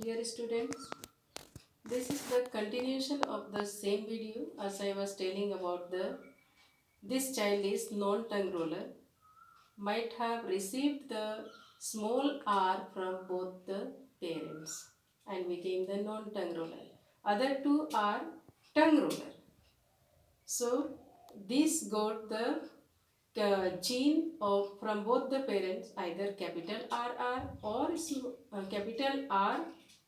Dear students, this is the continuation of the same video as I was telling about this child is non-tongue roller, might have received the small r from both the parents and became the non-tongue roller. Other two are tongue roller. So this got the gene of from both the parents, either capital RR or capital R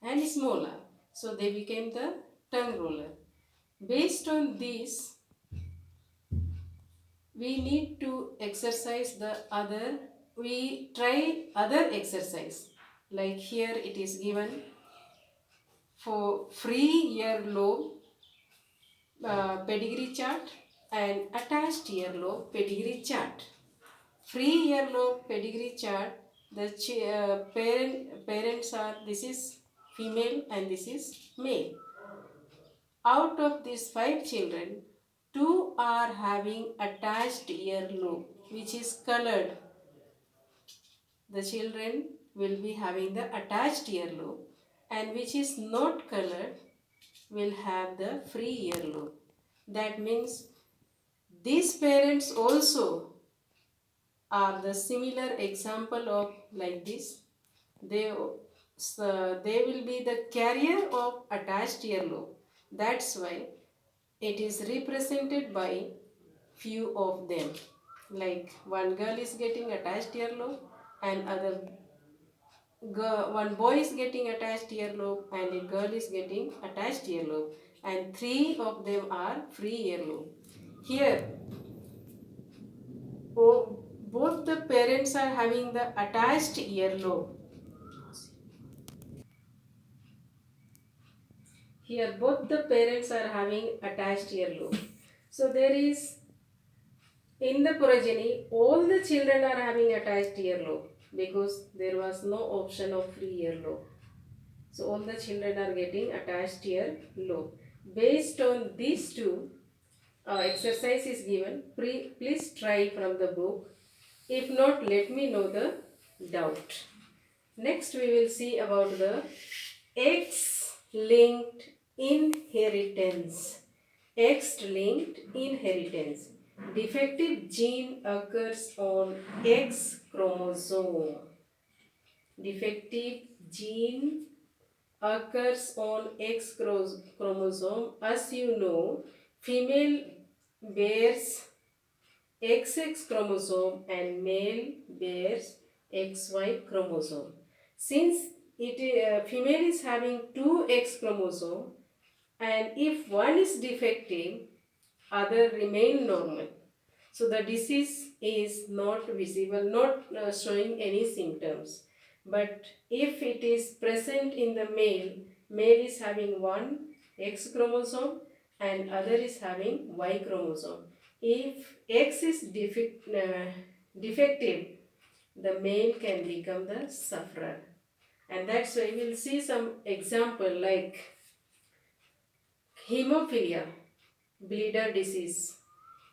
and small r. So they became the tongue roller. Based on this, we need to exercise the other. We try other exercise. Like here it is given for free earlobe pedigree chart and attached earlobe pedigree chart. Free earlobe pedigree chart, the parents are, this is female and this is male. Out of these 5 children, 2 are having attached earlobe which is colored. The children will be having the attached earlobe, and which is not colored will have the free earlobe. That means these parents also are the similar example of like this. They will be the carrier of attached earlobe. That's why it is represented by few of them. Like one girl is getting attached earlobe and one boy is getting attached earlobe and a girl is getting attached earlobe, and 3 of them are free earlobe. Here both the parents are having the attached earlobe. Here both the parents are having attached earlobe. So there is, in the progeny, all the children are having attached earlobe because there was no option of free earlobe. So all the children are getting attached earlobe. Based on these two, exercise is given. Please try from the book. If not, let me know the doubt. Next we will see about the X-linked inheritance. X-linked inheritance. Defective gene occurs on X chromosome. Defective gene occurs on X chromosome. As you know, female bears XX chromosome and male bears XY chromosome. Since female is having 2 X chromosome, and if one is defective, other remain normal. So the disease is not visible, not showing any symptoms. But if it is present in the male, male is having 1 X chromosome and other is having Y chromosome. If X is defective, the male can become the sufferer. And that's why we will see some example like hemophilia, bleeder disease,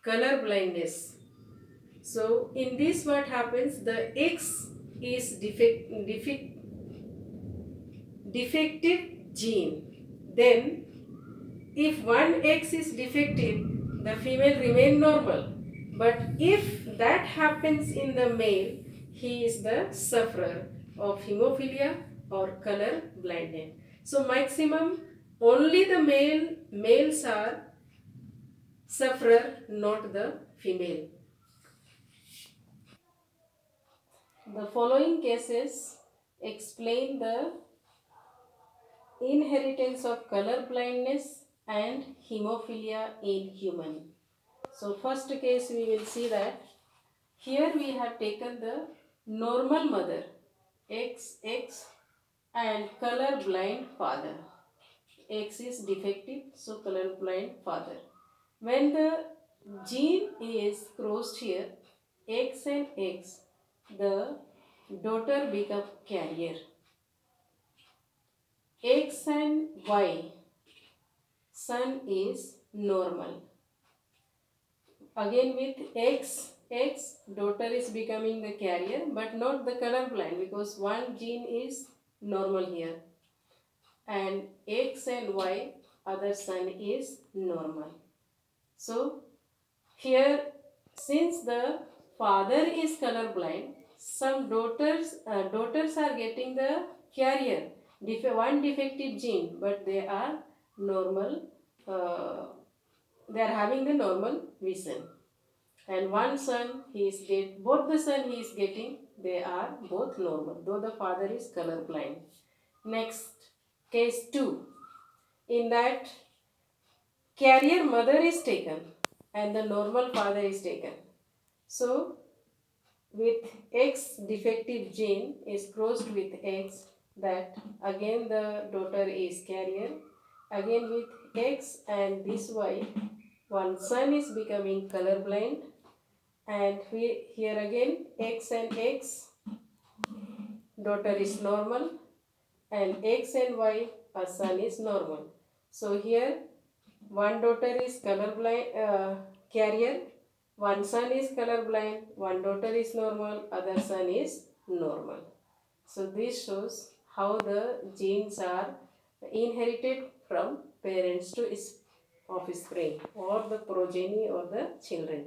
color blindness. So in this what happens, the X is defective gene. Then if one X is defective, the female remain normal. But if that happens in the male, he is the sufferer of hemophilia or color blindness. So maximum only the males are sufferer, not the female. The following cases explain the inheritance of color blindness and hemophilia in human. So first case we will see that here we have taken the normal mother XX and color blind father. X is defective, so color blind father. When the gene is crossed here, X and X, the daughter become carrier. X and Y, son is normal. Again with X, daughter is becoming the carrier but not the color blind because one gene is normal here. and X and Y, other son is normal. So here, since the father is colorblind, some daughters are getting the carrier, one defective gene, but they are normal. They are having the normal vision. And one son, both the son he is getting, they are both normal, though the father is colorblind. Next, case 2. In that, carrier mother is taken and the normal father is taken. So, with X defective gene is crossed with X, that again the daughter is carrier. Again with X and this Y, one son is becoming colorblind, and here again X and X, daughter is normal, and X and Y, a son is normal. So here one daughter is colorblind, carrier, one son is colorblind, one daughter is normal, other son is normal. So this shows how the genes are inherited from parents to offspring or the progeny or the children.